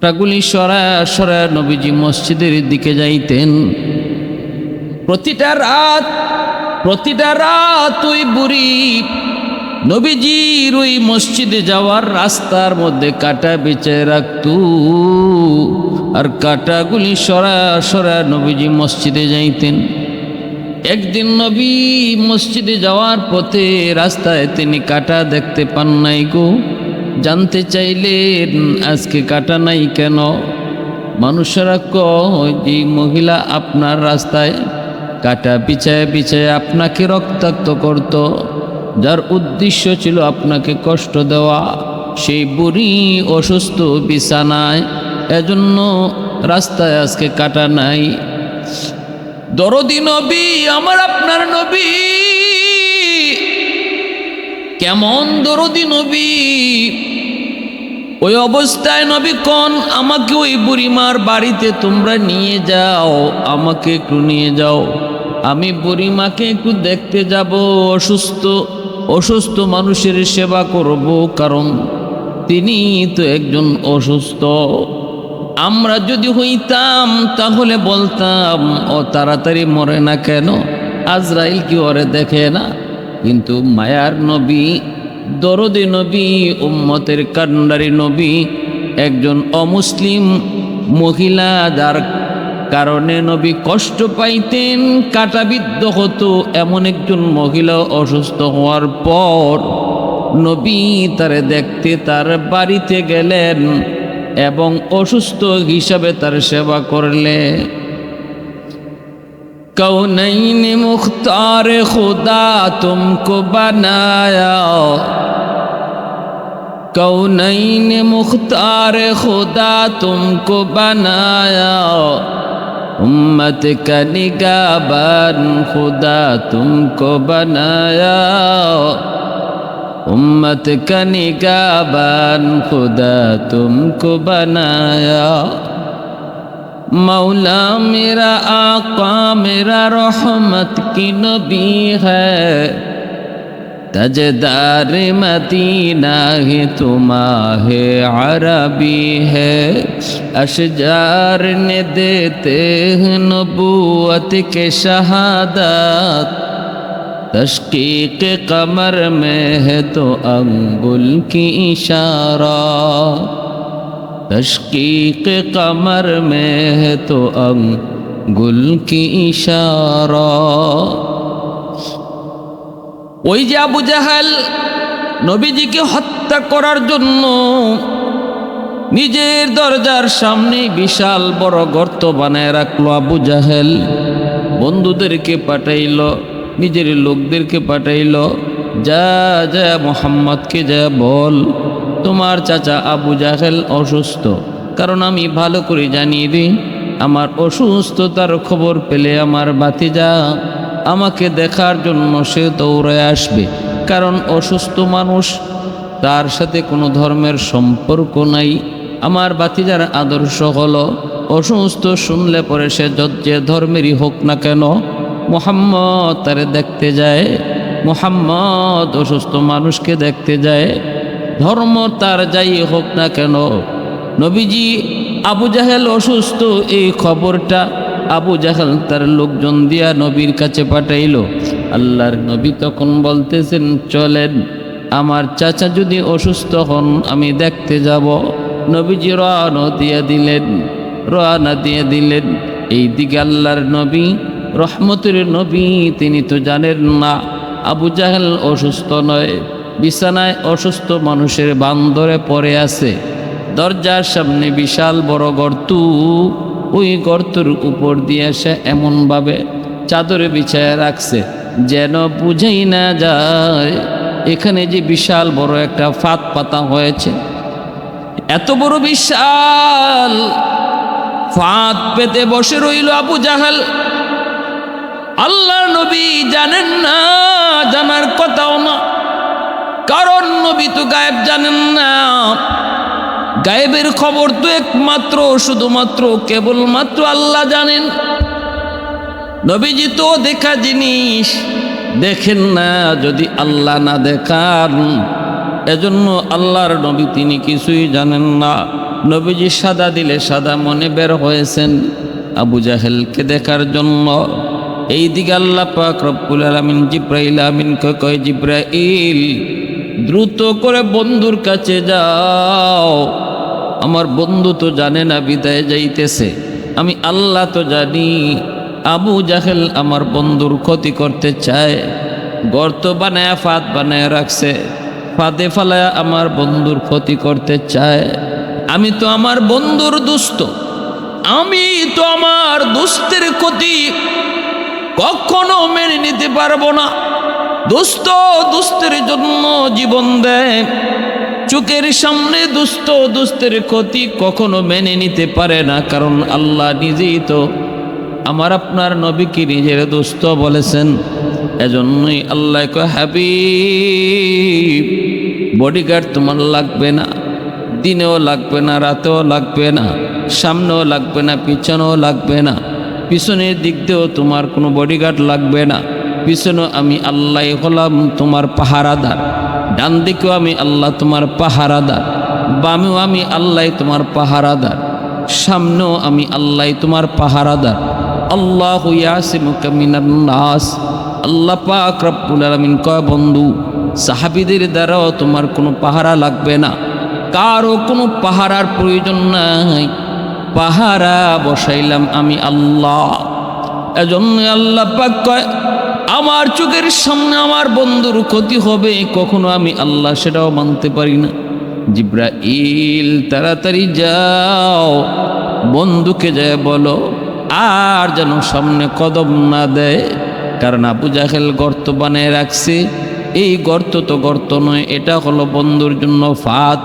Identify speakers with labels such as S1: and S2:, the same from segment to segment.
S1: কাঁটাগুলি সরায় সরায় নবীজি মসজিদের দিকে যাইতেন। প্রতিটা রাত ওই বুড়ি নবীজির ওই মসজিদে যাওয়ার রাস্তার মধ্যে কাঁটা বিছায় রাখত, আর কাঁটাগুলি সরায় সরায় নবীজি মসজিদে যাইতেন। একদিন নবী মসজিদে যাওয়ার পথে রাস্তায় তিনি কাঁটা দেখতে পান নাই গো। জানতে চাইলেন আজকে কাঁটা নাই কেন? মানুষেরা কয় যে মহিলা আপনার রাস্তায় কাঁটা বিছায় বিছায় আপনাকে রক্তাক্ত করত, যার উদ্দেশ্য ছিল আপনাকে কষ্ট দেওয়া। সেই বুড়ি অসুস্থ বিছানায়, এজন্য রাস্তায় আজকে কাঁটা নাই। দরদি নবী, আমার আপনার নবী কেমন দরদি নবী! ওই অবস্থায় নবী কোন, আমাকে ওই বুড়িমার বাড়িতে তোমরা নিয়ে যাও, আমাকে একটু নিয়ে যাও, আমি বুড়িমাকে একটু দেখতে যাব। অসুস্থ মানুষের সেবা করব, কারণ তিনি তো একজন অসুস্থ। আমরা যদি হইতাম তাহলে বলতাম ও তাড়াতাড়ি মরে না কেন, আজরাইল কি ওরে দেখে না? কিন্তু মায়ার নবী, দরদি নবী, উম্মতের কান্ডারি নবী, একজন অমুসলিম মহিলা যার কারণে নবী কষ্ট পাইতেন, কাঁটাবিদ্ধ হতো, এমন একজন মহিলা অসুস্থ হওয়ার পর নবী তারে দেখতে তার বাড়িতে গেলেন এবং অসুস্থ হিসাবে তার সেবা করলেন। कौनैन मुख्तार खुदा तुमको बनाया, कौनैन मुख्तार खुदा तुमको बनाया, उम्मत का निगाहबान खुदा तुमको बनाया, उम्मत का निगाहबान खुदा तुमको बनाया। मौला मेरा आका मेरा रहमत की नबी है, तजदार मदीना है तुम्हारे अरबी है, अशजार ने देते हैं नबूवत के शहादत, तशकीक कमर में है तो अंगुल की इशारा, तशकीक कमर में है तो अंगुल की इशारा। ওই যে আবু জাহেল নবীজিকে হত্যা করার জন্য নিজের দরজার সামনে বিশাল বড় গর্ত বানায় রাখলো। আবু জাহেল বন্ধুদেরকে পাঠাইল, নিজের লোকদেরকে পাঠাইল, যা যা মুহাম্মদকে যা বল তোমার চাচা আবু জাহেল অসুস্থ। কারণ আমি ভালো করে জানিয়ে দিই, আমার অসুস্থতার খবর পেলে আমার ভাতিজা আমাকে দেখার জন্য সে দৌড়ে আসবে। কারণ অসুস্থ মানুষ, তার সাথে কোনো ধর্মের সম্পর্ক নাই। আমার ভাতিজার আদর্শ হলো অসুস্থ শুনলে পরে সে যে ধর্মেরই হোক না কেন, মুহাম্মদ তারে দেখতে যায়, মুহাম্মদ অসুস্থ মানুষকে দেখতে যায়, ধর্ম তার যাই হোক না কেন। নবীজি আবু জাহেল অসুস্থ এই খবরটা আবু জাহেল তার লোকজন দিয়া নবীর কাছে পাঠাইল। আল্লাহর নবী তখন বলতেছেন, চলেন, আমার চাচা যদি অসুস্থ হন আমি দেখতে যাব। নবীজি রওনা দিয়ে দিলেন এই দিকে। আল্লাহর নবী, রহমতের নবী, তিনি তো জানেন না আবু জাহেল অসুস্থ নয়, বিছানায় অসুস্থ মানুষের বান্দরে পড়ে আছে। দরজার সামনে বিশাল বড় গর্ত, ওই গর্তের উপর দিয়ে সে এমনভাবে চাদরে বিছায় রাখছে যেন বুঝাই না যায় এখানে যে বিশাল বড় একটা ফাঁদ পাতা হয়েছে। এত বড় বিশাল ফাঁদ পেতে বসে রইল আবু জাহেল। আল্লাহর নবী জানেন না, জানার কথাও না, কারণ নবী তো গায়েব জানেন না। গায়েবের খবর তো একমাত্র শুধুমাত্র কেবলমাত্র আল্লাহ জানেন। নবীজি তো দেখা জিনিস দেখেন না যদি আল্লাহ না দেখান, এজন্য আল্লাহর নবী তিনি কিছুই জানেন না। নবীজি সাদা দিলে সাদা মনে বের হয়েছেন আবু জাহেলকে দেখার জন্য। এই দিকে আল্লাহ পাক রব্বুল আলামিন জিব্রাইল আমিনকে কয়, জিব্রাইল দ্রুত করে বন্ধুর কাছে যাও, আমার বন্ধু তো জানে না বিদায় যাইতেছে, আমি আল্লাহ তো জানি আবু জাহেল আমার বন্ধুর ক্ষতি করতে চায়, গর্ত বানায় ফাঁদ বানায় রাখছে, ফাঁদে ফালায় আমার বন্ধুর ক্ষতি করতে চায়। আমি তো আমার বন্ধুর দুষ্ট, আমি তো আমার দুস্তের ক্ষতি কখনো মেনে নিতে পারবো না। দুষ্ট দুস্তের জন্য জীবন দেয়, চোখের সামনে দুষ্ট দুস্তের ক্ষতি কখনো মেনে নিতে পারে না, কারণ আল্লাহ নিজেই তো আমার আপনার নবীকে নিজের দোস্ত বলেছেন। এজন্যই আল্লাহ কয়, হাবিব বডিগার্ড তোমার লাগবে না, দিনেও লাগবে না, রাতেও লাগবে না, সামনেও লাগবে না, পিছনেও লাগবে না, পিছনের দিক দিয়েও তোমার কোনো বডিগার্ড লাগবে না। পিছনেও আমি আল্লাহ হলাম তোমার পাহারাদার, ডান দিকেও আমি আল্লাহ তোমার পাহারাদার, বামেও আমি আল্লাহ তোমার পাহারাদার, সামনেও আমি আল্লাহ তোমার পাহারাদার। আল্লাহু ইয়াসিমুকা মিনান নাস। আল্লাহ পাক রব্বুল আলামিন কয়, বন্ধু সাহাবীদের দ্বারাও তোমার কোনো পাহারা লাগবে না, কারো কোনো পাহারার প্রয়োজন নাই, পাহারা বসাইলাম আমি আল্লাহ। এজন্য আল্লাহ পাক কয়, আমার চোখের সামনে আমার বন্ধুর ক্ষতি হবে কখনো আমি আল্লাহ সেটাও মানতে পারি না। জিব্রাইল তাড়াতাড়ি যাও, বন্ধুকে যায় বলো আর যেন সামনে কদম না দেয়, কারণ আবু জাহেল গর্ত বানিয়ে রাখছে। এই গর্ত তো গর্ত নয়, এটা হলো বন্ধুর জন্য ফাঁদ।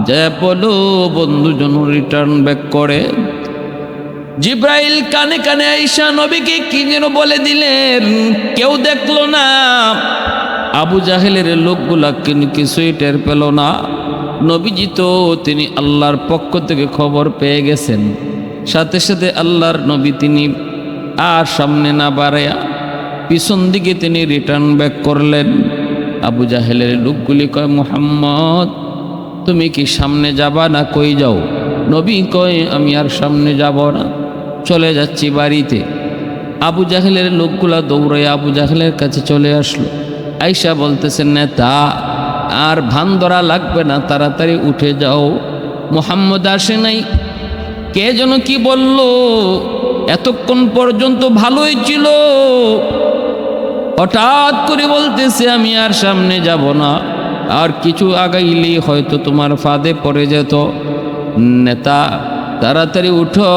S1: যা বলো বন্ধু যেন রিটার্ন ব্যাক করে। জিব্রাইল কানে কানে আয়েশা নবীকে কি যেন বলে দিলেন, কেউ দেখলো না। আবু জাহেলের লোকগুলা কিছুই টের পেল না। নবীজি তো তিনি আল্লাহর পক্ষ থেকে খবর পেয়ে গেছেন, সাথে সাথে আল্লাহর নবী তিনি আর সামনে না বাড়ায়া পিছন দিকে তিনি রিটার্ন ব্যাক করলেন। আবু জাহেলের লোকগুলি কয়, মুহাম্মদ তুমি কি সামনে যাবা না কই যাও? নবী কয়, আমি আর সামনে যাব না, চলে যাচ্ছি বাড়িতে। আবু জাহেলের লোকগুলা দৌড়ায় আবু জাহেলের কাছে চলে আসলো। আয়েশা বলতেছেন, নেতা আর ভান ধরা লাগবে না, তাড়াতাড়ি উঠে যাও, মুহাম্মদ আসে নাই। কে যেন কি বলল, এতক্ষণ পর্যন্ত ভালোই ছিল, হঠাৎ করে বলতেছে আমি আর সামনে যাব না, আর কিছু আগাইলেই হয়তো তোমার ফাঁদে পড়ে যেত। নেতা তাড়াতাড়ি উঠো।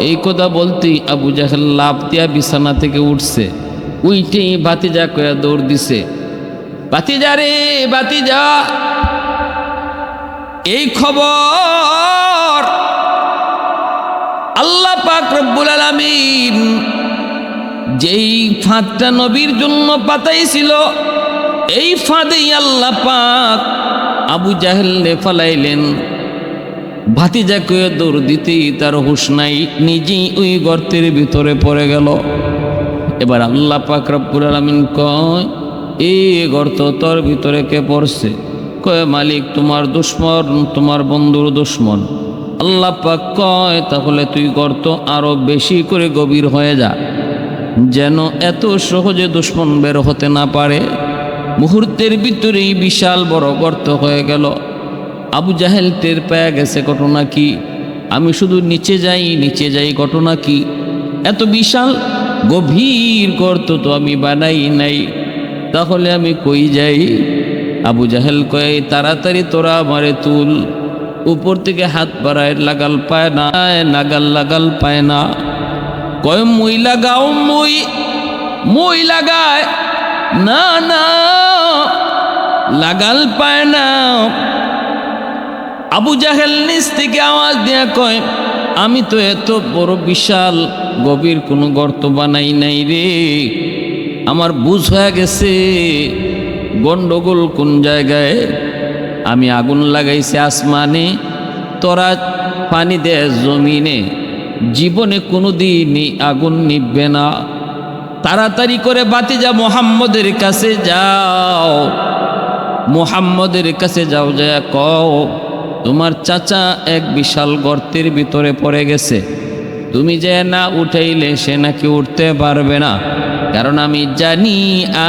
S1: এই কথা বলতেই আবু জাহেল লাফ দিয়া বিছানা থেকে উঠছে, উইটেই ভাতিজা করে দৌড় দিছে। ভাতিজা রে ভাতিজা, এই খবর আল্লাহ পাক রব্বুল আলামিন যেই ফাঁদটা নবীর জন্য পাতাইছিল, এই ফাঁদেই আল্লাহ পাক আবু জাহেলকে ফালাইলেন। ভাতিজাকে দৌড় দিতেই তার হুঁশ নাই, নিজেই ওই গর্তের ভিতরে পড়ে গেল। এবার আল্লাহ পাক রব্বুল আলামিন কয়, এই গর্ত তোর ভিতরে কে পড়ছে? কয়, মালিক তোমার দুশ্মন, তোমার বন্ধুর দুশ্মন। আল্লাহ পাক কয়, তাহলে তুই গর্ত আরো বেশি করে গভীর হয়ে যা, যেন এত সহজে দুশ্মন বের হতে না পারে। মুহূর্তের ভিতরেই বিশাল বড় গর্ত হয়ে গেল। আবু জাহেল টের পেয়ে গেছে ঘটনা কি, আমি শুধু নিচে যাই ঘটনা কি, এত বিশাল গভীর গর্ত তো আমি বানাই নাই, তাহলে আমি কই যাই? আবু জাহেল কয়, তাড়াতাড়ি তোরা আমারে তুল। উপর থেকে হাত বাড়ায়, লাগাল পায় না, লাগাল পায় না। কয়, মই লাগাও, মই লাগায় না, না লাগাল পায় না। আবু জাহেল নিচ থেকে আওয়াজ দেয়া কয়, আমি তো এত বড় বিশাল গভীর কোনো গর্ত বানাই নাই রে, আমার বুঝ হয়ে গেছে গন্ডগোল কোন জায়গায়। আমি আগুন লাগাইছি আসমানে, তোরা পানি দেয় জমিনে, জীবনে কোনো দিনই আগুন নিববে না। তাড়াতাড়ি করে ভাতিজা মুহাম্মদের কাছে যাও, মুহাম্মদের কাছে যাও, যায় কও তোমার চাচা এক বিশাল গর্তের ভিতরে পড়ে গেছে, তুমি যে না উঠাইলে সে নাকি উঠতে পারবে না, কারণ আমি জানি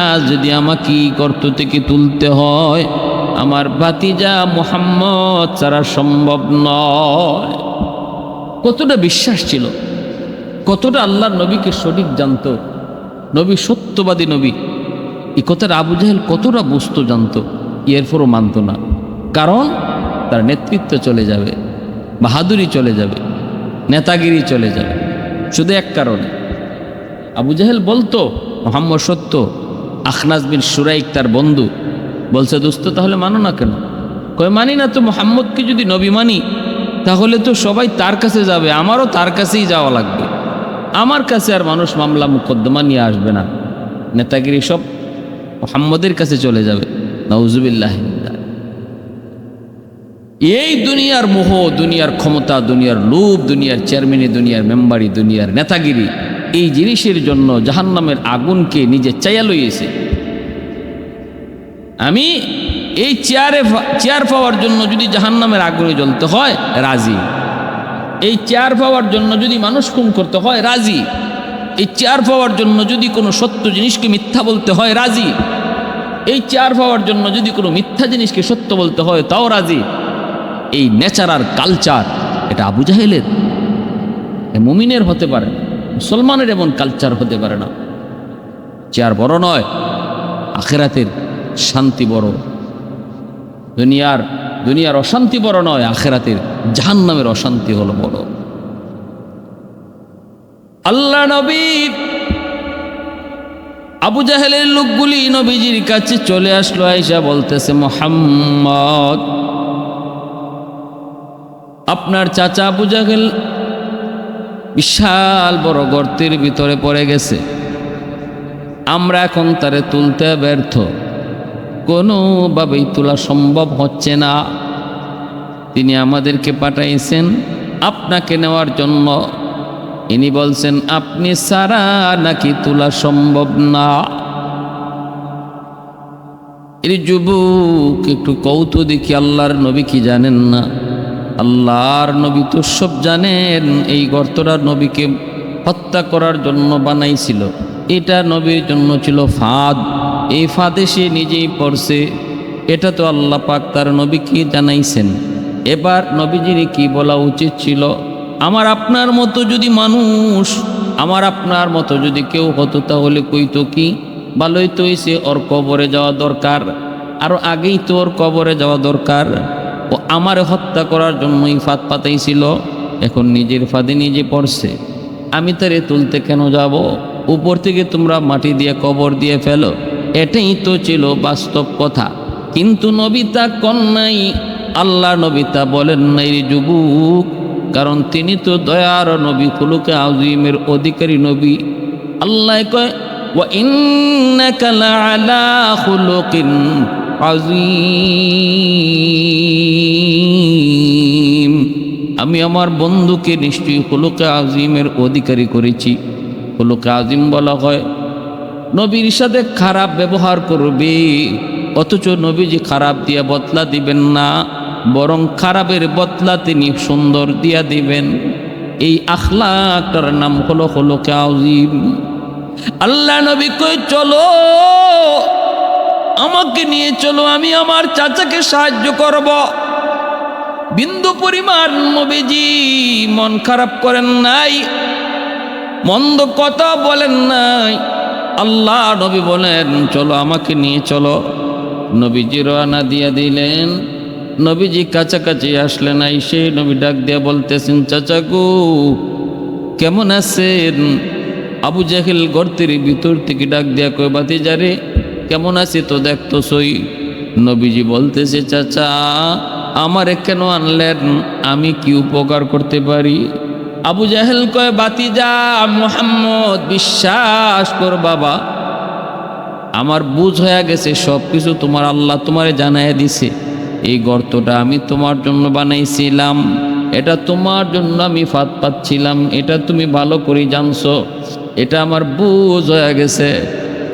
S1: আজ যদি আমাকে গর্ত থেকে তুলতে হয় আমার ভাতিজা মুহাম্মদ ছাড়া সম্ভব নয়। কতটা বিশ্বাস ছিল, কতটা আল্লাহর নবীকে সঠিক জানতো, নবী সত্যবাদী নবী। এই কথাটা আবু জাহেল কতটা বুঝতো, জানতো, এরপরও মানত না, কারণ তার নেতৃত্ব চলে যাবে, বাহাদুরি চলে যাবে, নেতাগিরি চলে যাবে। শুধু এক কারণে আবু জাহেল বলতো মুহাম্মদ সত্য। আখনাস বিন শুরাইক তার বন্ধু বলছে, দোস্ত তাহলে মানো না কেন? কয় মানি না তো, মুহাম্মদকে যদি নবী মানি তাহলে তো সবাই তার কাছে যাবে, আমারও তার কাছেই যাওয়া লাগবে, আমার কাছে আর মানুষ মামলা মুকদ্দমা নিয়ে আসবে না, নেতাগিরি সব মুহাম্মদের কাছে চলে যাবে। নাউজুবিল্লাহ। এই দুনিয়ার মোহ, দুনিয়ার ক্ষমতা, দুনিয়ার লোভ, দুনিয়ার চেয়ারম্যানি, দুনিয়ার মেম্বারি, দুনিয়ার নেতাগিরি, এই জিনিসের জন্য জাহান্নামের আগুনকে নিজে চাইয়া লইয়েছে। আমি এই চেয়ার পাওয়ার জন্য যদি জাহান্নামের আগুনে জ্বলতে হয় রাজি, এই চেয়ার পাওয়ার জন্য যদি মানুষ খুন করতে হয় রাজি, এই চেয়ার পাওয়ার জন্য যদি কোনো সত্য জিনিসকে মিথ্যা বলতে হয় রাজি, এই চেয়ার পাওয়ার জন্য যদি কোনো মিথ্যা জিনিসকে সত্য বলতে হয় তাও রাজি। এই নেচার আর কালচার এটা আবু জাহেলের, মুমিনের হতে পারে, মুসলমানের এমন কালচার হতে পারে না। চেয়ার বড় নয়, আখেরাতের শান্তি বড়। দুনিয়ার অশান্তি বড় নয়, আখেরাতের জাহান্নামের অশান্তি হলো বড়। আল্লাহ নবী, আবু জাহেলের লোকগুলি নবীজির কাছে চলে আসলো, আয়েশা বলতেছে, মুহাম্মদ আপনার চাচা আবু জাহেল বিশাল বড় গর্তের ভিতরে পড়ে গেছে, আমরা এখন তারে তুলতে ব্যর্থ, কোনোভাবেই তোলা সম্ভব হচ্ছে না। তিনি আমাদেরকে পাঠাইছেন আপনাকে নেওয়ার জন্য। ইনি বলছেন আপনি সারা নাকি তোলা সম্ভব না। এই যুবক একটু কৌতূহল দেখি, আল্লাহর নবী কি জানেন না? আল্লাহর নবী তো সব জানেন। এই গর্তটা নবীকে হত্যা করার জন্য বানাইছিল, এটা নবীর জন্য ছিল ফাঁদ, এই ফাঁদে সে নিজেই পড়ছে। এটা তো আল্লাহ পাক তার নবীকে জানাইছেন। এবার নবীজির কি বলা উচিত ছিল? আমার আপনার মতো যদি মানুষ, আমার আপনার মতো যদি কেউ হতো তাহলে কইতো কি, ভালোই তো হইছে, ওর কবরে যাওয়া দরকার, আরো আগেই তো ওর কবরে যাওয়া দরকার। ও আমার হত্যা করার জন্যই ফাঁদ পাতাইছিল, এখন নিজের ফাঁদে নিজে পড়ছে, আমি তারে তুলতে কেন যাব? উপর থেকে তোমরা মাটি দিয়ে কবর দিয়ে ফেলো, এটাই তো ছিল বাস্তব কথা। কিন্তু নবিতা কন্যাই, আল্লাহ নবিতা বলেন নাই রে যুবক, কারণ তিনি তো দয়ার নবী, খুলুকে আযীমের অধিকারী নবী। আল্লাহ কয় ওয়া ইন্নাকা লাআলা খুলুকিন আযীম, আমি আমার বন্ধুকে নিশ্চয়ই খুলুকে আযীমের অধিকারী করেছি। খুলুকে আযীম বলা হয় নবীর সাথে খারাপ ব্যবহার করবে, অথচ নবীজি খারাপ দিয়া বদলা দিবেন না, বরং খারাপের বদলা তিনি সুন্দর দিয়া দিবেন। এই আখলাকটার নাম হলো খুলুকে আযীম। আল্লাহ নবী কই চলো, আমাকে নিয়ে চলো, আমি আমার চাচাকে সাহায্য করব। বিন্দু পরিমাণ নবীজি মন খারাপ করেন নাই, মন্দ কথা বলেন নাই। আল্লাহ নবী বলেন চলো, আমাকে নিয়ে চলো। নবীজি রওনা দিয়ে দিলেন। নবীজি কাছাকাছি আসলেন, আইসে নবী ডাক দিয়ে বলতেছেন, চাচা গো কেমন আছেন? আবু জাহেল গর্তের ভিতর থেকে ডাক দিয়া কয়, ভাতিজারে কেমন আছে তো দেখতো সই। নবীজি বলতেছে, চাচা আমারে কেন আনলেন, আমি কি উপকার করতে পারি? আবু জাহেল কয়, ভাতিজা মুহাম্মদ বিশ্বাস কর বাবা, আমার বুঝ হয়ে গেছে সব কিছু তোমার আল্লাহ তোমারে জানাইয়া দিছে। এই গর্তটা আমি তোমার জন্য বানাইছিলাম, এটা তোমার জন্য আমি ফাঁদ পাচ্ছিলাম, এটা তুমি ভালো করে জানছো, এটা আমার বুঝ হয়ে গেছে।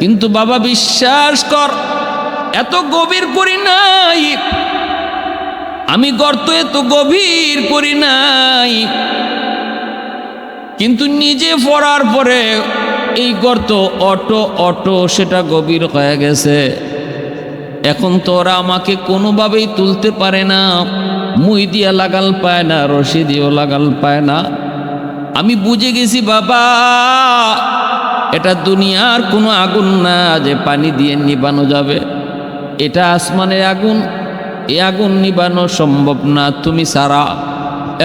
S1: কিন্তু বাবা বিশ্বাস কর, এত গভীর করি নাই, আমি গর্ত এত গভীর করি নাই, কিন্তু নিজে পড়ার পরে এই গর্ত অটো অটো সেটা গভীর হয়ে গেছে। এখন তো ওরা আমাকে কোনোভাবেই তুলতে পারে না, মুই দিয়া লাগাল পায় না, রশি দিয়েও লাগাল পায় না। আমি বুঝে গেছি বাবা, এটা দুনিয়ার কোনো আগুন না যে পানি দিয়ে নিবানো যাবে, এটা আসমানের আগুন, এই আগুন নিবানো সম্ভব না তুমি ছাড়া,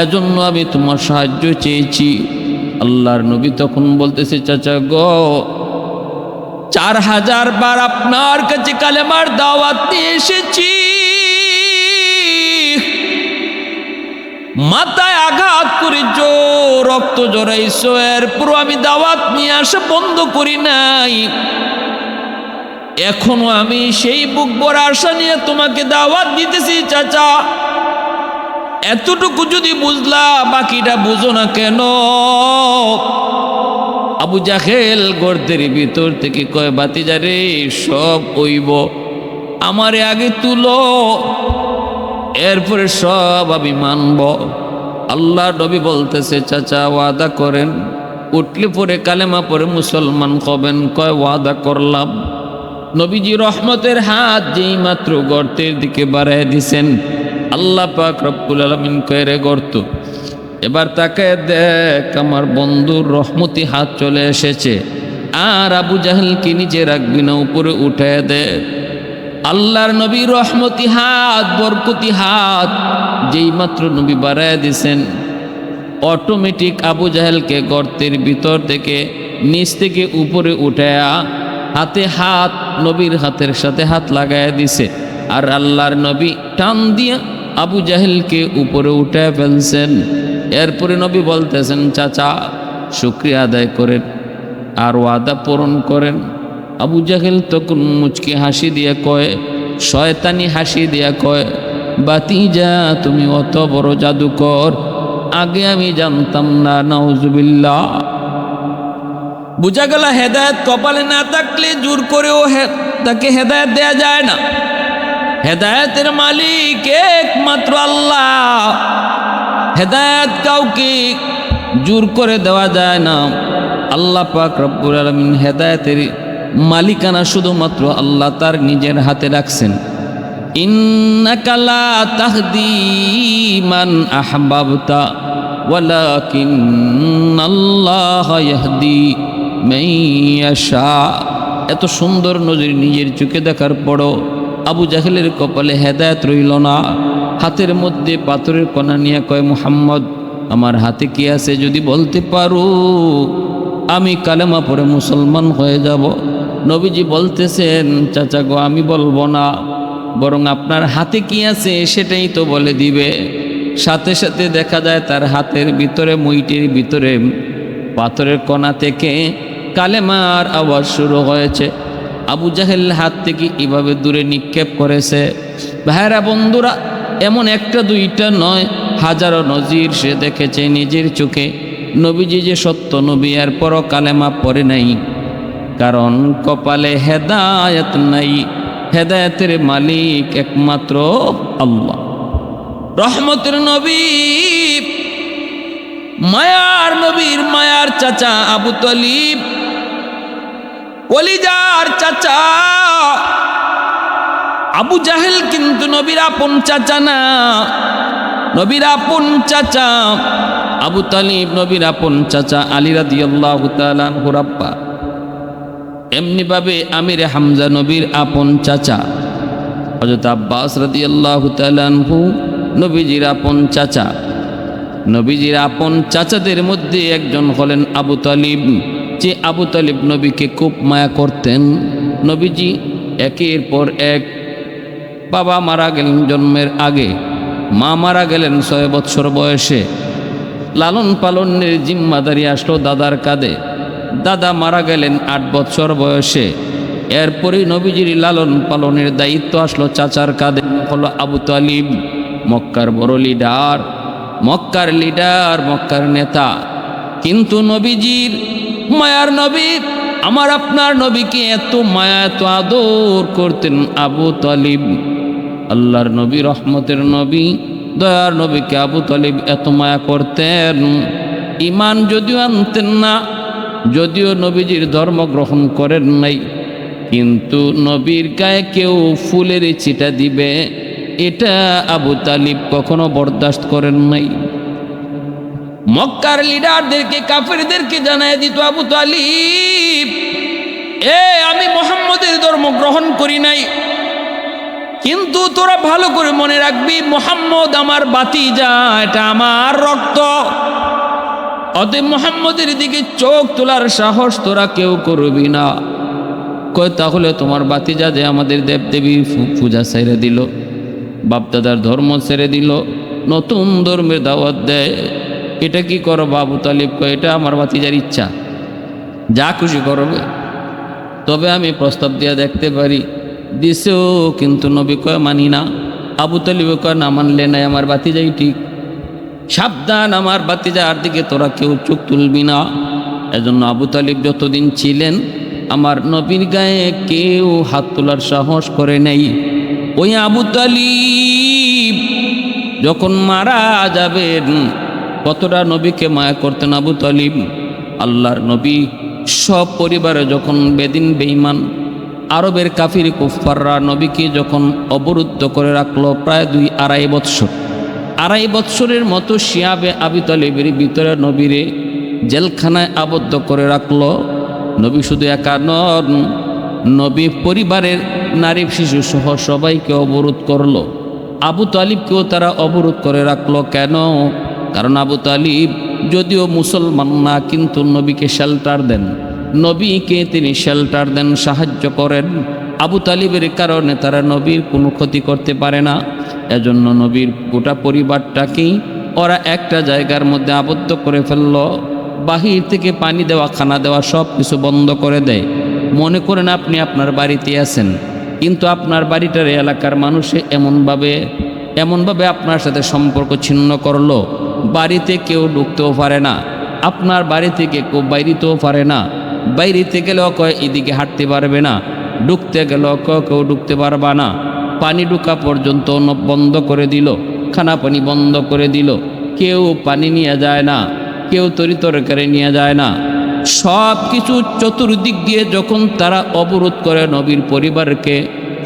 S1: এজন্য আমি তোমার সাহায্য চেয়েছি। আল্লাহর নবী তখন বলতেছে, চাচা গো, 4000 বার আপনার কাছে কালেমার দাওয়াত নিয়ে এসেছি, মাথায় আঘাত করেছো, রক্ত জড়াইছো, এরপর আমি দাওয়াত নিয়ে আসা বন্ধ করি নাই। এখনো আমি সেই বুক ভরা আশা নিয়ে তোমাকে দাওয়াত দিতেছি চাচা। এতটুকু যদি বুঝলা, বাকিটা বুঝো না কেন? আবু জাহেল গর্তের ভিতর থেকে কয়, বাতিজারে সব ওইব, আমারে আগে তুলো, এরপরে সব আমি মানব। আল্লাহ নবী বলতেছে, চাচা ওয়াদা করেন, উঠলে পরে কালেমা পরে মুসলমান হবেন? কয় ওয়াদা করলাম। নবীজি রহমতের হাত যেই মাত্র গর্তের দিকে বাড়ায় দিছেন, আল্লাহ পাক রব্বুল আলামিন কয়, রে গর্ত, এবার তাকায় দেখ, আমার বন্ধুর রহমতি হাত চলে এসেছে, আর আবু জাহেলকে নিচে রাখবি না, উপরে উঠায় দে। আল্লাহর নবী রহমতি হাত, বরকতি হাত যেই মাত্র নবী বাড়ায় দিছেন, অটোমেটিক আবু জাহেলকে গর্তের ভিতর থেকে নিচ থেকে উপরে উঠায়া হাতে হাত, নবীর হাতের সাথে হাত লাগায় দিছে, আর আল্লাহর নবী টান দিয়া আবু জাহেলকে উপরে উঠায় ফেলছেন। এরপরে নবী বলতেছেন, চাচা শুকরিয়া আদায় করেন আর ওয়াদা পূরণ করেন। আবু জাহেল তখন মুচকি হাসি দিয়া কয়, শয়তানি হাসি দিয়া কয়, বাতিজা তুমি অত বড় জাদুকর, আগে আমি জানতাম না, নাউজুবিল্লাহ। বুঝা গেল হেদায়েত কপালে না থাকলে জোর করেও তাকে হেদায়েত দেয়া যায় না। হেদায়েতের মালিক একমাত্র আল্লাহ, হেদায়েত কাউকে জোর করে দেওয়া যায় না। আল্লাহ পাক রব্বুল আলামিন হেদায়েতের মালিকানা শুধুমাত্র আল্লাহ তার নিজের হাতে রাখছেন। ইন্নাকা লা তাহদি মান আহবাবতা ওয়ালাকিন্নাল্লাহা ইয়াহদি মান ইয়াশা। এত সুন্দর নজির নিজের চোখে দেখার পরও আবু জাহেলের কপালে হেদায়েত রইল না। হাতের মধ্যে পাথরের কণা নিয়ে কয়, মুহাম্মদ আমার হাতে কি আছে যদি বলতে পারো, আমি কালেমা পড়ে মুসলমান হয়ে যাব। নবীজি বলতেছেন, চাচা গো, আমি বলবো না, বরং আপনার হাতে কি আছে সেটাই তো বলে দিবে। সাথে সাথে দেখা যায় তার হাতের ভিতরে, মুইটির ভিতরে পাথরের কণা থেকে কালেমার আওয়াজ শুরু হয়েছে। আবু জাহেল হাত থেকে এভাবে দূরে নিক্ষেপ করেছে। ভাইরা বন্ধুরা, এমন একটা দুইটা নয়, হাজারো নজির সে দেখেছে নিজের চোখে। নবীজি যে সত্য নবী, এরপরও কালেমা পড়ে নাই, কারণ কপালে হেদায়েত নাই। হেদায়েতের মালিক একমাত্র আল্লাহ। রহমতের নবী, মায়ার নবীর মায়ার চাচা আবু তালিব, কলিজার চাচা আবু জাহেল কিন্তু নবীর আপন চাচা না। নবীর আপন চাচা আবু তালিব, নবীর আপন চাচা আলী রাদিয়াল্লাহু তাআলা আনহুর আব্বা। এমনিভাবে আমিরে হামজা নবীর আপন চাচা। হযরত আব্বাস রাদিয়াল্লাহু তাআলা আনহু নবীজির আপন চাচা। নবীজির আপন চাচাদের মধ্যে একজন হলেন আবু তালিব, যে আবু তালিব নবীকে খুব মায়া করতেন। নবীজি একের পর এক, বাবা মারা গেলেন জন্মের আগে, মা মারা গেলেন 6 বৎসর বয়সে। লালন পালনের জিম্মাদারি আসলো দাদার কাঁধে। দাদা মারা গেলেন 8 বৎসর বয়সে। এরপরই নবীজির লালন পালনের দায়িত্ব আসলো চাচার কাঁধে, হলো আবু তালিব, মক্কার বড় লিডার, মক্কার নেতা। কিন্তু নবীজির মায়ার নবী, আমার আপনার নবীকে এত মায়া, এত আদর করতেন আবু তালিব। আল্লাহর নবী, রহমতের নবী, দয়ার নবীকে আবু তালিব এত মায়া করতেন। ঈমান যদিও আনতেন না, যদিও নবীজির ধর্ম গ্রহণ করেন নাই, কিন্তু নবীর গায়ে কেউ ফুলের ছিটা দিবে এটা আবু তালিব কখনো বরদাস্ত করেন নাই। মক্কার লিডারদেরকে, কাফেরদেরকে জানায় দিত আবু তালিব, আমি মুহাম্মদের ধর্ম গ্রহণ করি নাই, কিন্তু তোরা ভালো করে মনে রাখবি মুহাম্মদ আমার ভাতিজা, এটা আমার রক্ত, অতএব মুহাম্মদের দিকে চোখ তোলার সাহস তোরা কেউ করবি না। কয় তাহলে তোমার ভাতিজা যে আমাদের দেবদেবীর পূজা ছেড়ে দিল, বাপদাদার ধর্ম ছেড়ে দিল, নতুন ধর্মের দাওয়াত দেয়, এটা কি করো? আবু তালিব কয় এটা আমার ভাতিজার ইচ্ছা, যা খুশি করবে, তবে আমি প্রস্তাব দিয়া দেখতে পারি। দিছেও, কিন্তু নবী কয় মানি না। আবু তালিব কয় না মানলে নাই, আমার ভাতিজাই ঠিক, সাবধান, আমার ভাতিজার দিকে তোরা কেউ চোখ তুলবি না। এজন্য আবু তালিব যতদিন ছিলেন আমার নবীর গায়ে কেউ হাত তোলার সাহস করে নাই। ওই আবু তালিব যখন মারা যাবেন, কতটা নবীকে মায়া করতেন আবু তালিব। আল্লাহর নবী সব পরিবারে যখন বেদিন বেঈমান আরবের কাফির কুফফাররা নবীকে যখন অবরুদ্ধ করে রাখলো প্রায় 2-2.5 বৎসর, 2.5 বৎসরের মতো শিয়াবে আবু তালিবের ভিতরে নবীরে জেলখানায় আবদ্ধ করে রাখলো। নবী শুধু একা নন, নবী পরিবারের নারী শিশু সহ সবাইকে অবরোধ করলো। আবু তালিবকেও তারা অবরোধ করে রাখলো। কেন? কারণ আবু তালিব যদিও মুসলমান না, কিন্তু নবীকে শেল্টার দেন, নবীকে তিনি শেল্টার দেন, সাহায্য করেন। আবু তালিবের কারণে তারা নবীর কোনো ক্ষতি করতে পারে না। এজন্য নবীর গোটা পরিবারটাকেই ওরা একটা জায়গার মধ্যে আবদ্ধ করে ফেলল। বাহির থেকে পানি দেওয়া, খানা দেওয়া সব কিছু বন্ধ করে দেয়। মনে করেন আপনি আপনার বাড়িতে আছেন, কিন্তু আপনার বাড়িটার এলাকার মানুষে এমনভাবে আপনার সাথে সম্পর্ক ছিন্ন করলো, বাড়িতে কেউ ঢুকতেও পারে না, আপনার বাড়ি থেকে কেউ বাইরেতেও পারে না। বাইরেতে গেলেও কয় এদিকে হাঁটতে পারবে না, ঢুকতে গেলেও কেউ ঢুকতে পারবা না। পানি ঢুকা পর্যন্ত বন্ধ করে দিল, খানা পানি বন্ধ করে দিল, কেউ পানি নিয়ে যায় না, কেউ তরিতরকারি নিয়ে যায় না। সব কিছু চতুর্দিক দিয়ে যখন তারা অবরোধ করে নবীর পরিবারকে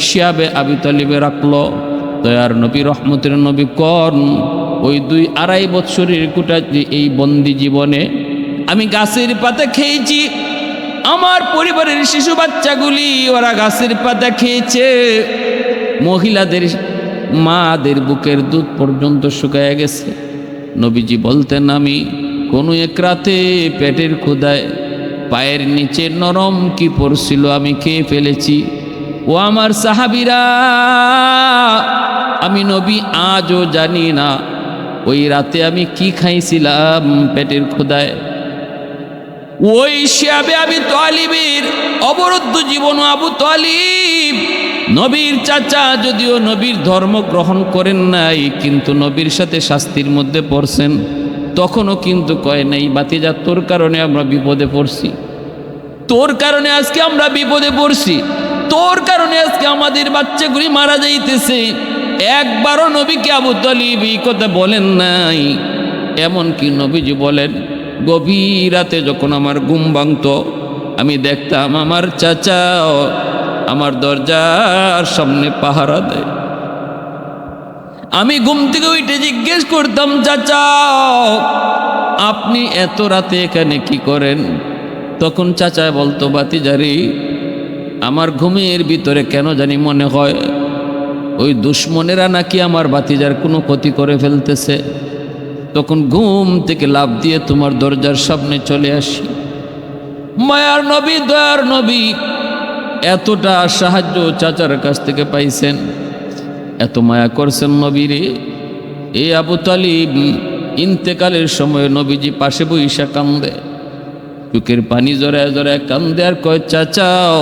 S1: শিয়াবে আবু তালিবে রাখলো, দয়ার নবী, রহমতের নবী কোন ওই 2-2.5 বৎসরের গোটা এই বন্দি জীবনে আমি গাছের পাতা খেয়েছি, আমার পরিবারের শিশু বাচ্চাগুলি ওরা গাছের পাতা খেয়েছে, মহিলাদের মাদের বুকের দুধ পর্যন্ত শুকায় গেছে। নবীজি বলতেন আমি কোনো এক রাতে পেটের ক্ষুধায় পায়ের নিচে নরম কি পড়ছিল আমি খেয়ে ফেলেছি। ও আমার সাহাবীরা, আমি নবী আজও জানি না ওই রাতে আমি কি খাইছিলাম পেটের ক্ষুধায়। ওই শিয়াবে আবু তালিবের অবরুদ্ধ জীবন আবু তালিব নবীর চাচা, যদিও নবীর ধর্ম গ্রহণ করেন নাই, কিন্তু নবীর সাথে শাস্তির মধ্যে পড়ছেন। তখনও কিন্তু কয় নাই ভাতিজা তোর কারণে আমরা বিপদে পড়ছি, তোর কারণে আজকে আমরা বিপদে পড়ছি, তোর কারণে আজকে আমাদের বাচ্চাগুলি মারা যাইতেছে। একবারও নবীকে আবু তালিব এই কথা বলেন নাই। এমনকি নবীজি বলেন গভীর রাতে যখন আমার ঘুম ভাঙত, আমি দেখতাম আমার চাচা আমার দরজার সামনে পাহারা দেয়। আমি ঘুম থেকে উঠে জিজ্ঞেস করতাম, চাচা আপনি এত রাতে এখানে কি করেন? তখন চাচা বলতো, ভাতিজারি আমার ঘুমের ভিতরে কেন জানি মনে হয় ওই দুশ্মনেরা নাকি আমার ভাতিজার কোনো ক্ষতি করে ফেলতেছে। তখন ঘুম থেকে লাফ দিয়ে তোমার দরজার সামনে চলে আসি। মায়ার নবী, দয়ার নবী এতটা সাহায্য চাচার কাছ থেকে পাইছেন, এত মায়া করছেন নবীরে। এই আবু তালিব ইন্তেকালের সময় নবীজি পাশে বইসা কান্দে, চোখের পানি জড়ায় জড়ায় কান্দে আর কয়, চাচাও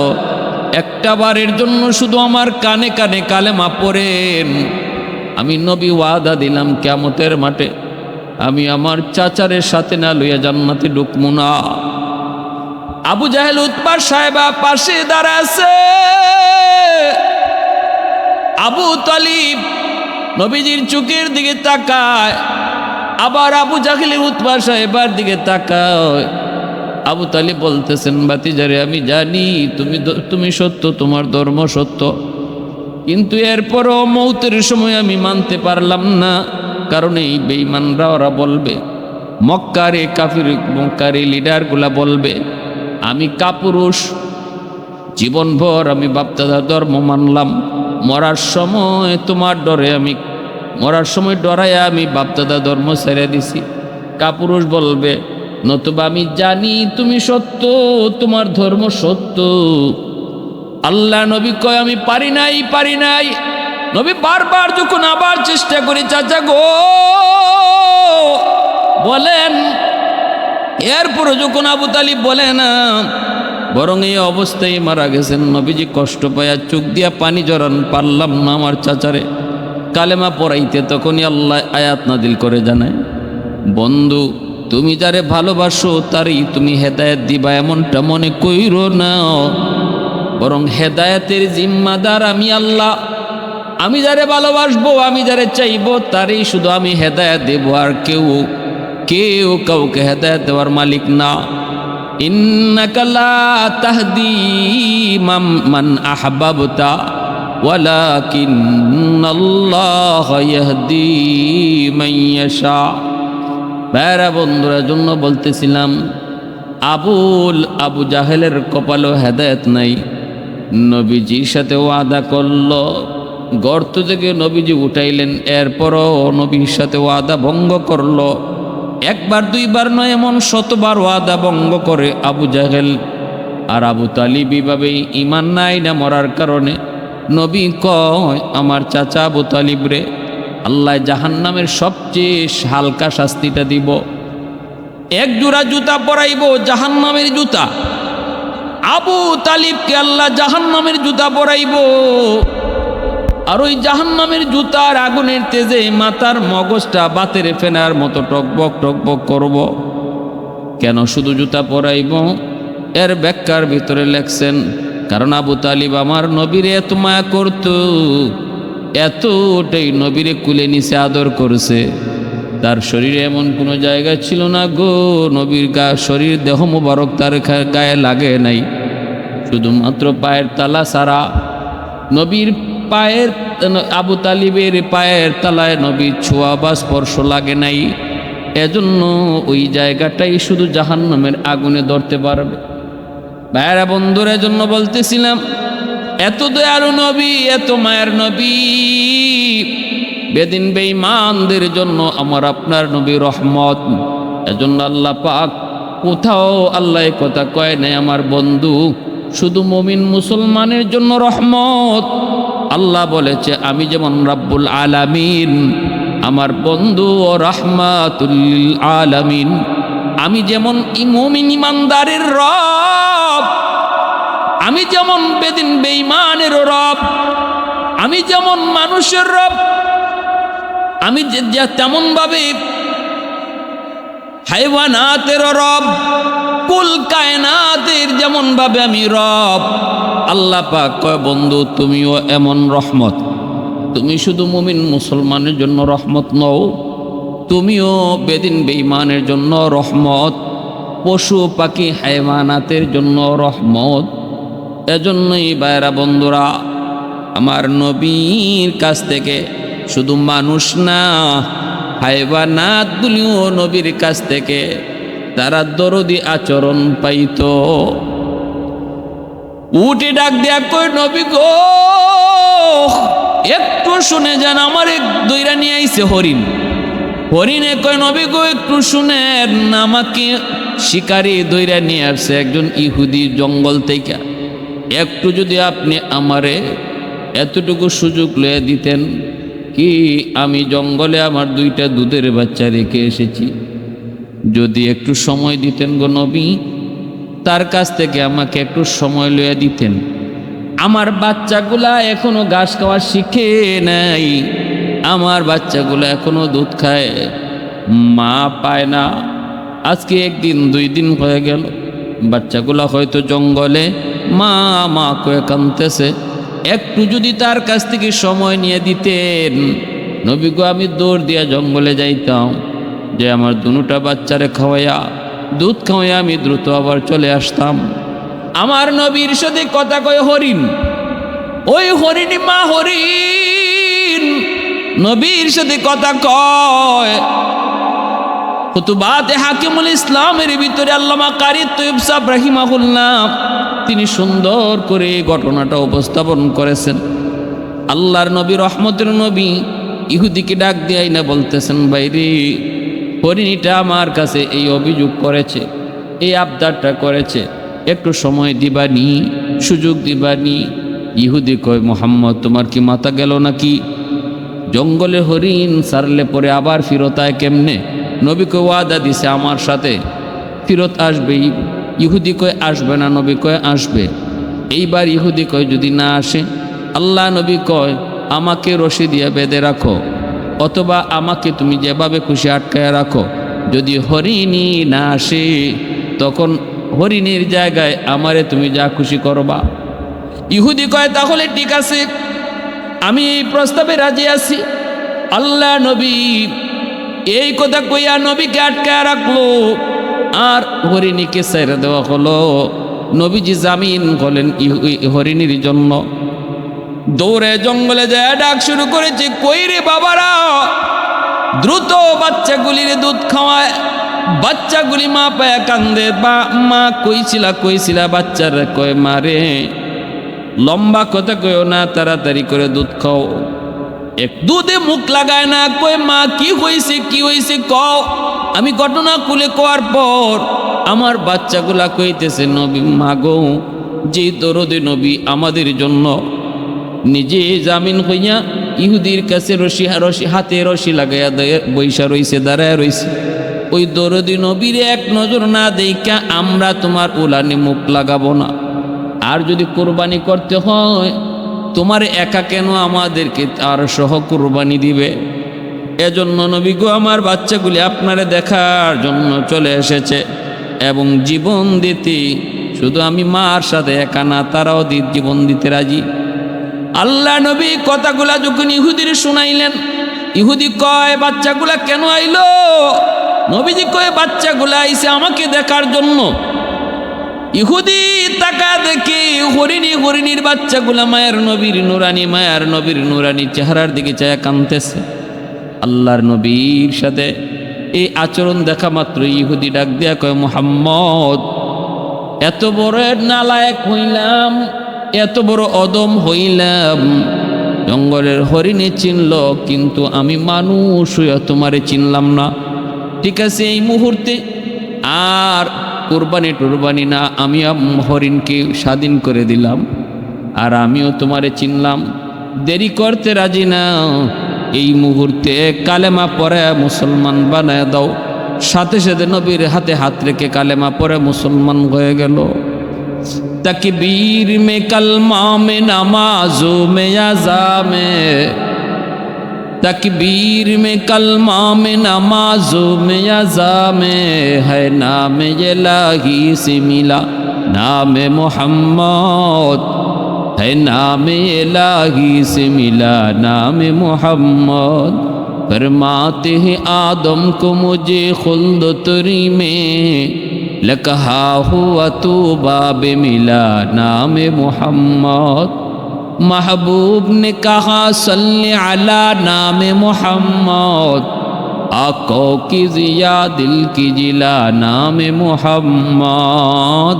S1: একটা বারের জন্য শুধু আমার কানে কানে কালেমা পড়েন। আমি নবী ওয়াদা দিলাম কিয়ামতের মাঠে আমি আমার চাচারের সাথে না লইয়া জান্নাতে ঢুকবো না। আবু জাহেল উতবা সাহেবা পাশে দাঁড়াছে, আবু তালিব নবীজির চোখের দিকে তাকায়, আবার আবু জাহেল উতবা সাহেবার দিকে তাকায়। আবু তালিব বলতেছেন, ভাতিজারে আমি জানি তুমি সত্য, তোমার ধর্ম সত্য, কিন্তু এরপরও মৌতের সময় আমি মানতে পারলাম না, কারণ এই বেঈমানরা ওরা বলবে, মক্কারে কাফির মক্কারে লিডারগুলা বলবে আমি কাপুরুষ, জীবনভর আমি বাপদাদা ধর্ম মানলাম, মরার সময় তোমার ডরে আমি মরার সময় ডরায় আমি বাপদাদা ধর্ম ছেড়ে দিছি। কাপুরুষ বলবে, নতুবা আমি জানি তুমি সত্য, তোমার ধর্ম সত্য। আল্লাহ নবী কয় আমি পারি নাই। নবী বারবার যখন আবার চেষ্টা করি, চাচা গো বলেন, এরপরে যখন আবু তালিব বলে না, বরং এই অবস্থায় মারা গেছেন, নবীজি কষ্ট পায়া চোখ দিয়া পানি জড়ান, পারলাম না আমার চাচারে কালেমা পড়াইতে। তখনই আল্লাহ আয়াত নাজিল করে জানায়, বন্ধু তুমি যারে ভালোবাসো তারই তুমি হেদায়েত দিবা এমনটা মনে কইরো না, বরং হেদায়েতের জিম্মাদার আমি আল্লাহ। আমি যারে ভালোবাসবো, আমি যারে চাইবো তারই শুধু আমি হেদায়েত দেব, আর কেউ কাউকে হেদায়েত দেওয়ার মালিক না। ইন্নাকা লা তাহদি মান আহবাবতা ওয়ালাকিন্নাল্লাহা ইয়াহদি মান ইয়াশা। ভাইরা বন্ধুরা, জন্য বলতেছিলাম আবু জাহেলের কপালও হেদায়েত নাই। নবীজির সাথে ওয়াদা করলো, গর্ত থেকে নবীজি উঠাইলেন, এরপরও নবীর সাথে ওয়াদা ভঙ্গ করলো। একবার দুইবার নয়, এমন শতবার ওয়াদা ভঙ্গ করে আবু জাহেল। আর আবু তালিব এইভাবে ঈমান নাই না মরার কারণে। নবী কয়, আমার চাচা আবু তালিব রে আল্লাহ জাহান্নামের সবচেয়ে হালকা শাস্তিটা দিব, এক জোড়া জুতা পরাইব, জাহান্নামের জুতা। আবু তালিবকে আল্লাহ জাহান্নামের জুতা পরাইব, আর ওই জাহান্নামের জুতার আগুনের তেজে মাথার মগজটা বাতের ফেনার মতো টকবক করব। কেন শুধু জুতা পরাইব? এর ব্যাখ্যার ভিতরে লেখছেন, কারণ আবু তালিব আমার নবীরে এত মায়া করত, এতটাই নবীরে কুলে নিচে আদর করছে, তার শরীরে এমন কোনো জায়গা ছিল না গো নবীর শরীর দেহ মুবারক তার গায়ে লাগে নাই, শুধুমাত্র পায়ের তালা ছাড়া। নবীর পায়ের আবু তালিবের পায়ের তালায় নবীর ছোঁয়া বা স্পর্শ লাগে নাই, এজন্য ওই জায়গাটাই শুধু জাহান্নামের আগুনে ধরতে পারবে। ভাইরা বন্ধুরা, এজন্য বলতেছিলাম, এত দয়ালু নবী, এত মায়ের নবী, বেদিন বেঈমানদের জন্য আমার আপনার নবী রহমত। এজন্য আল্লাহ পাক কোথাও আল্লাহ কথা কয় নাই আমার বন্ধু শুধু মুমিন মুসলমানের জন্য রহমত। আল্লাহ বলেছে, আমি যেমন রাব্বুল আলামিন, আমার বন্ধু ও রাহমাতুল লিল আলামিন। আমি যেমন মুমিন ইমানদারের রব, আমি যেমন বেদিন বেঈমানের রব, আমি যেমন মানুষের রব, আমি তেমন ভাবে হাইওয়ানাতের রব, কুল কায়নাতের যেমন ভাবে আমি রব। আল্লাহ পাক কয়, বন্ধু তুমিও এমন রহমত। তুমি শুধু মুমিন মুসলমানের জন্য রহমত নও, তুমিও বেদিন বেঈমানের জন্য রহমত, পশু পাখি হাইওয়ানাতের জন্য রহমত। এজন্যই ভাইরা বন্ধুরা, আমার নবীর কাছ থেকে শুধু মানুষ না, হাইওয়ানাতগুলিও নবীর কাছ থেকে তারা দরদি আচরণ পাইত। উঠে ডাক দেয়া কই, নবী গো একটু শুনে যান, আমার এক দইরা নিয়ে আইছে হরিণ। হরিণে কয়, নবী গো একটু শুনেন, আমাকে শিকারি দইরা নিয়ে আসছে একজন ইহুদি জঙ্গল থেকে, একটু যদি আপনি আমারে এতটুকু সুযোগ লয়ে দিতেন কি আমি জঙ্গলে আমার দুইটা দুধের বাচ্চা রেখে এসেছি, যদি একটু সময় দিতেন গো নবী, তার কাছ থেকে আমাকে একটু সময় লইয়া দিতেন। আমার বাচ্চাগুলা এখনো ঘাস খাওয়া শিখে নাই, আমার বাচ্চাগুলা এখনো দুধ খায়, মা পায় না। আজকে একদিন দুই দিন হয়ে গেল, বাচ্চাগুলা হয়তো জঙ্গলে মা মা কয়ে কাঁদতেছে, একটু যদি তার কাছ থেকে সময় নিয়ে দিতেন, নবী গো আমি দৌড় দিয়া জঙ্গলে যাইতাম, যে আমার দুটা বাচ্চারে খাওয়াইয়া দুধ খাওয়াইয়া আমি দ্রুত আবার চলে আসতাম। আমার নবীর সাথে কথা কয় হরিণ, ওই হরিণী মা হরিণ নবীর সাথে কথা কয়। কুতুবাতে হাকিমুল ইসলামের ভিতরে আল্লামা কারি তৈয়ব সাহেব রাহিমাহুল্লাহ তিনি সুন্দর করে এই ঘটনাটা উপস্থাপন করেছেন। আল্লাহর নবী রহমতের নবী ইহুদিকে ডাক দিয়াই না বলতেছেন, বাইরে হরিণীটা আমার কাছে এই অভিযোগ করেছে, এই আবদারটা করেছে, একটু সময় দিবানি, সুযোগ দিবানি। ইহুদি কয়, মুহাম্মদ তোমার কি মাথা গেল নাকি? জঙ্গলে হরিণ সারলে পরে আবার ফিরত আয় কেমনে? নবীকে ওয়াদা দিছে আমার সাথে ফিরত আসবেই। ইহুদি কয় আসবে না, নবী কয় আসবে। এইবার ইহুদি কয় যদি না আসে, আল্লাহ নবী কয় আমাকে রশি দিয়ে বেঁধে রাখো, অথবা আমাকে তুমি যেভাবে খুশি আটকায় রাখো। যদি হরিণী না আসে তখন হরিণীর জায়গায় আমারে তুমি যা খুশি করবা। ইহুদি কয় তাহলে ঠিক আছে, আমি এই প্রস্তাবে রাজি আছি। আল্লাহ নবী এই কথা কইয়া নবীকে আটকায় রাখলো, আর হরিণীকে ছেড়ে দেওয়া হলো। নবীজি জামিন হলেন হরিণীর জন্য। দৌড়ে জঙ্গলে যায় ডাক শুরু করেছে, কই রে বাবারা, দ্রুত বাচ্চাগুলির দুধ খাওয়ায়। বাচ্চাগুলি মা পায়া কান্দে, বা মা কইছিলা বাচ্চার কয় মারে লম্বা কথা কইও না, তাড়াতাড়ি করে দুধ খাও। এক দুধে মুখ লাগায় না, কয় মা কি হয়েছে কও। আমি ঘটনা খুলে কোয়ার পর আমার বাচ্চাগুলা কইতেছে, নবী মাগো, যে দরদে নবী আমাদের জন্য নিজে জামিন হইয়া ইহুদির কাছে রশি হাতে রশি লাগাইয়া বৈশা রইছে, দাঁড়ায় রইছে। ওই দরদি নবীর এক নজর না দেখা আমরা তোমার উলানে মুখ লাগাবো না। আর যদি কোরবানি করতে হয় তোমার একা কেন, আমাদেরকে আর সহ কোরবানি দিবে। এজন্য নবী গো আমার বাচ্চাগুলি আপনারে দেখার জন্য চলে এসেছে এবং জীবন দিতে, শুধু আমি মার সাথে একা না, তারাও জীবন দিতে রাজি। আল্লাহ নবী কথাগুলা যখন ইহুদির শুনাইলেন, ইহুদি কয় বাচ্চাগুলা কেন আইলো? নবীজি কয় বাচ্চাগুলা আইছে আমাকে দেখার জন্য। ইহুদি তাকা দেখে হরিণীর বাচ্চাগুলা মায়ের নবীর নুরানি চেহারার দিকে চায়া কাঁদতেছে। আল্লাহর নবীর সাথে এই আচরণ দেখা মাত্র ইহুদি ডাক দিয়া কয়, মুহাম্মদ এত বড় নালায়েক হইলাম, এত বড় অদম হইলাম, জঙ্গলের হরিণে চিনল কিন্তু আমি মানুষ হইয়া তোমারে চিনলাম না। ঠিক আছে, এই মুহূর্তে আর কোরবানি না, আমি হরিণকে স্বাধীন করে দিলাম, আর আমিও তোমারে চিনলাম, দেরি করতে রাজি না। এই মুহূর্তে কালেমা পড়ে মুসলমান বানায় দাও। সাথে সাথে নবীর হাতে হাত রেখে কালেমা পড়ে মুসলমান হয়ে গেল। तकबीर में कलमा में नमाजों में अज़ा में, तकबीर में कलमा में नमाजों में अज़ा में है नाम इलाही से मिला नाम मोहम्मद, है नाम इलाही से मिला नाम मोहम्मद। फरमाते हैं आदम को मुझे खुल्द तुरी में, लकहा हुआ तू बाब मिला नाम मोहम्मद। महबूब ने कहा सल्ले अला नाम मोहम्मद, आँखों की जिया दिल की जिला नाम मोहम्मद,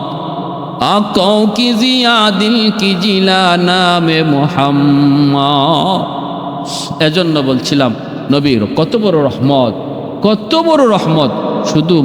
S1: आँखों की जिया दिल की जिला नाम मोहम्मद। এজন্য বলছিলাম নবীর কত বড় রহমত, কত বড় রহমত। শুধু